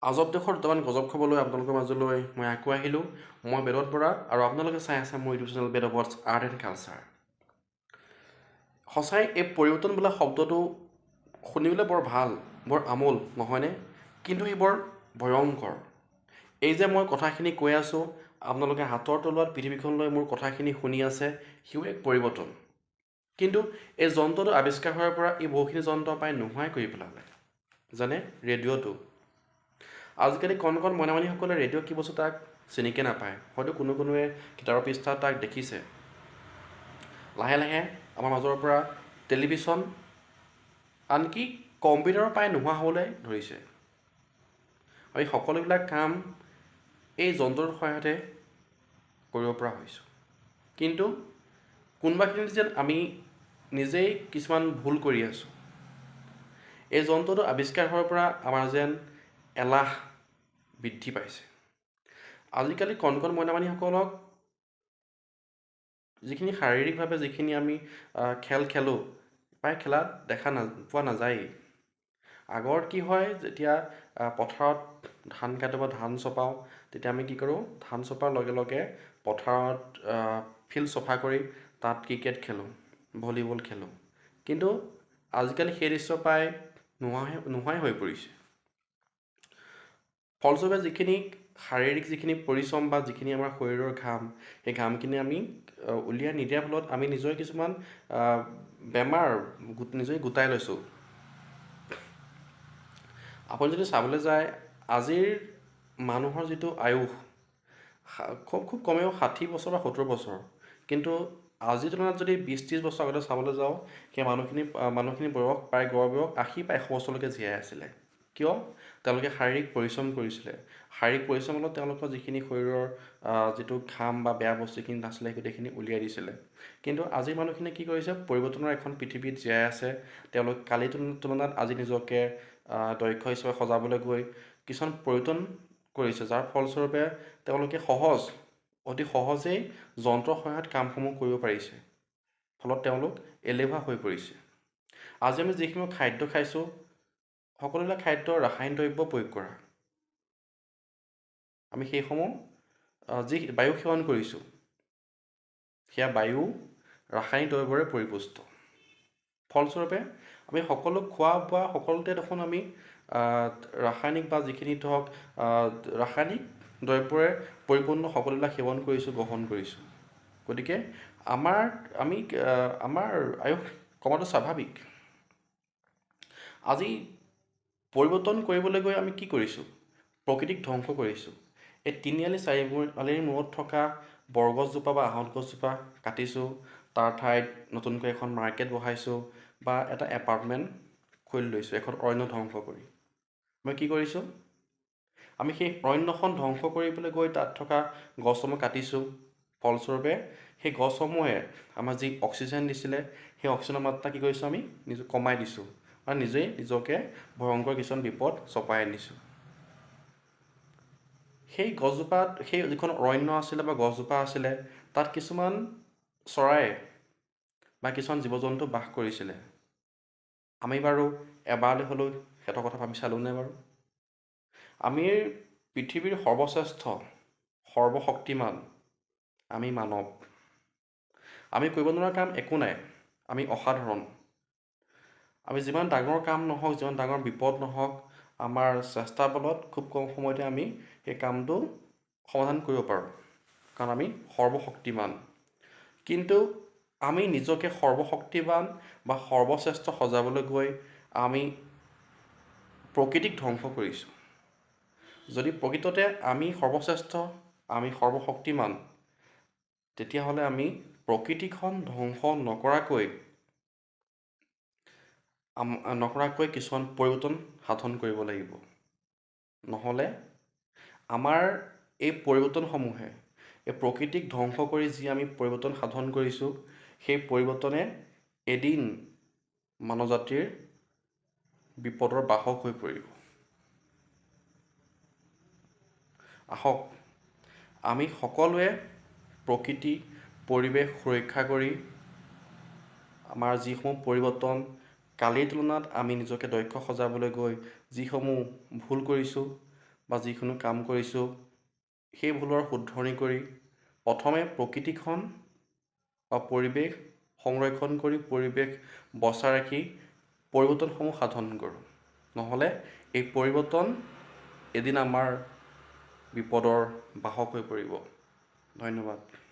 আজব দেশৰ দুটামান গজব খবলৈ আপোনালোকৰ মাজলৈ মই আকৌ আহিলোঁ। মই বেদব্ৰত বৰা আৰু আপোনালোকে চাই আছে মোৰ YouTube channel Vedabrat art and culture. সঁচাই এই পৰিৱৰ্তন বোলা শব্দটো শুনিবলৈ বৰ ভাল, বৰ আমোল নহয়নে? কিন্তু ই বৰ ভয়ংকৰ। এই যে মই কথাখিনি কৈ আছোঁ, আপোনালোকে হাতৰ তলুৱাত পৃথিৱীখনলৈ মোৰ কথাখিনি শুনি আছে, সিও এক পৰিৱৰ্তন। কিন্তু এই যন্ত্ৰটো আৱিষ্কাৰ হোৱাৰ পৰা ই বহুখিনি যন্ত্ৰ প্ৰায় নোহোৱাই কৰি পেলালে। যেনে ৰেডিঅ'টো। আজিকালি কণ মইনা মাইনীসকলে ৰেডিঅ' কি বস্তু তাক চিনিকে নাপায়। হয়তো কোনোৱে কিতাপৰ পৃষ্ঠাত তাক দেখিছে। লাহে লাহে আমাৰ মাজৰ পৰা টেলিভিশ্যন, আনকি কম্পিউটাৰৰ প্ৰায় নোহোৱা হ'বলৈ ধৰিছে। আমি সকলোবিলাক কাম এই যন্ত্ৰটোৰ সহায়তে কৰিব পৰা হৈছোঁ। কিন্তু কোনোবাখিনিত যেন আমি নিজেই কিছুমান ভুল কৰি আছোঁ। এই যন্ত্ৰটো আৱিষ্কাৰ হোৱাৰ পৰা আমাৰ যেন এলাহ বৃদ্ধি পাইছে। আজিকালি কণ মইনা মাইনীসকলক যিখিনি শাৰীৰিকভাৱে যিখিনি আমি খেল খেলোঁ, প্ৰায় খেলা পোৱা নাযায়েই। আগত কি হয়, যেতিয়া পথাৰত ধান কাটো বা ধান চপাওঁ, তেতিয়া আমি কি কৰোঁ, ধান চপাৰ লগে লগে পথাৰত ফিল্ড চফা কৰি তাত ক্ৰিকেট খেলোঁ, ভলীবল খেলোঁ। কিন্তু আজিকালি সেই দৃশ্য প্ৰায় নোহোৱাই হৈ পৰিছে। ফলস্বৰূপে যিখিনি শাৰীৰিক যিখিনি পৰিশ্ৰম বা যিখিনি আমাৰ শৰীৰৰ ঘাম, সেই ঘামখিনি আমি উলিয়াই নিদিয়াৰ ফলত আমি নিজৰে কিছুমান বেমাৰ নিজে গোটাই লৈছোঁ। আপুনি যদি চাবলৈ যায়, আজিৰ মানুহৰ যিটো আয়ুস খুব কমেও 60 বছৰ বা 70 বছৰ। কিন্তু আজিৰ তুলনাত যদি 20-30 বছৰ আগতে চাবলৈ যাওঁ, সেই মানুহখিনি বয়স প্ৰায় গড় বয়স 80 বা 100 বছৰলৈকে জীয়াই আছিলে। কিয়? তেওঁলোকে শাৰীৰিক পৰিশ্ৰম কৰিছিলে। শাৰীৰিক পৰিশ্ৰমৰ ফলত তেওঁলোকৰ যিখিনি শৰীৰৰ যিটো ঘাম বা বেয়া বস্তুখিনি নাছিলে, গোটেইখিনি উলিয়াই দিছিলে। কিন্তু আজিৰ মানুহখিনিয়ে কি কৰিছে, পৰিৱৰ্তনৰ এখন পৃথিৱীত জীয়াই আছে। তেওঁলোক কালিৰ তুলনাত আজি নিজকে দক্ষ হিচাপে সজাবলৈ গৈ কিছুমান পৰিৱৰ্তন কৰিছে, যাৰ ফলস্বৰূপে তেওঁলোকে অতি সহজেই যন্ত্ৰৰ সহায়ত কামসমূহ কৰিব পাৰিছে। ফলত তেওঁলোক এলেহুৱা হৈ পৰিছে। আজি আমি যিখিনি খাদ্য খাইছোঁ, সকলোবিলাক খাদ্য ৰাসায়নিক দ্ৰব্য প্ৰয়োগ কৰা। আমি সেইসমূহ যি বায়ু সেৱন কৰিছোঁ, সেয়া বায়ু ৰাসায়নিক দ্ৰব্যৰে পৰিপুষ্ট। ফলস্বৰূপে আমি সকলো খোৱা বোৱা সকলোতে দেখোন আমি ৰাসায়নিক বা যিখিনি ধৰক ৰাসায়নিক দ্ৰব্যৰে পৰিপূৰ্ণ সকলোবিলাক সেৱন কৰিছোঁ, গ্ৰহণ কৰিছোঁ। গতিকে আমাৰ আয়ুস কমাটো স্বাভাৱিক। আজি পৰিৱৰ্তন কৰিবলৈ গৈ আমি কি কৰিছোঁ? প্ৰকৃতিক ধ্বংস কৰিছোঁ। এই 3 আলি 4 আলিৰ মূৰত থকা বৰগছজোপা বা আহঁত গছজোপা কাটিছোঁ, তাৰ ঠাইত নতুনকৈ এখন মাৰ্কেট বহাইছোঁ বা এটা এপাৰ্টমেণ্ট খুলি লৈছোঁ, এখন অৰণ্য ধ্বংস কৰি। মই কি কৰিছোঁ? আমি সেই অৰণ্যখন ধ্বংস কৰিবলৈ গৈ তাত থকা গছসমূহ কাটিছোঁ। ফলস্বৰূপে সেই গছসমূহে আমাৰ যি অক্সিজেন দিছিলে, সেই অক্সিজেনৰ মাত্ৰা কি কৰিছোঁ, আমি কমাই দিছোঁ আৰু নিজকে ভয়ংকৰ কিছুমান বিপদ চপাই আনিছোঁ। সেই যিখন অৰণ্য আছিলে বা গছজোপা আছিলে, তাত কিছুমান চৰাই বা কিছুমান জীৱ জন্তু বাস কৰিছিলে। আমি বাৰু এবাৰলৈ হ'লেও সিহঁতৰ কথা ভাবি চালোঁনে বাৰু? আমি পৃথিৱীৰ সৰ্বশ্ৰেষ্ঠ, সৰ্বশক্তিমান আমি মানৱ। আমি কৰিব নোৱাৰা কাম একো নাই। আমি অসাধাৰণ। আমি যিমান ডাঙৰ কাম নহওক, যিমান ডাঙৰ বিপদ নহওক, আমাৰ চেষ্টাৰ বলত খুব কম সময়তে আমি সেই কামটো সমাধান কৰিব পাৰোঁ, কাৰণ আমি সৰ্বশক্তিমান। কিন্তু আমি নিজকে সৰ্বশক্তিমান বা সৰ্বশ্ৰেষ্ঠ সজাবলৈ গৈ আমি প্ৰকৃতিক ধ্বংস কৰিছোঁ। যদি প্ৰকৃততে আমি সৰ্বশ্ৰেষ্ঠ, আমি সৰ্বশক্তিমান, তেতিয়াহ'লে আমি প্ৰকৃতিখন ধ্বংস নকৰাকৈ কিছুমান পৰিৱৰ্তন সাধন কৰিব লাগিব। নহ'লে আমাৰ এই পৰিৱৰ্তনসমূহে, এই প্ৰকৃতিক ধ্বংস কৰি যি আমি পৰিৱৰ্তন সাধন কৰিছোঁ, সেই পৰিৱৰ্তনে এদিন মানৱ জাতিৰ বিপদৰ বাহক হৈ পৰিব। আহক আমি সকলোৱে প্ৰকৃতি, পৰিৱেশ সুৰক্ষা কৰি আমাৰ যিসমূহ পৰিৱৰ্তন, কালিৰ তুলনাত আমি নিজকে দক্ষ সজাবলৈ গৈ যিসমূহ ভুল কৰিছোঁ, বা যিকোনো কাম কৰিছোঁ সেই ভুলৰ শুধৰণি কৰি প্ৰথমে প্ৰকৃতিখন বা পৰিৱেশ সংৰক্ষণ কৰি পৰিৱেশ বচাই ৰাখি পৰিৱৰ্তনসমূহ সাধন কৰোঁ। নহ'লে এই পৰিৱৰ্তন এদিন আমাৰ বিপদৰ বাহক হৈ পৰিব। ধন্যবাদ।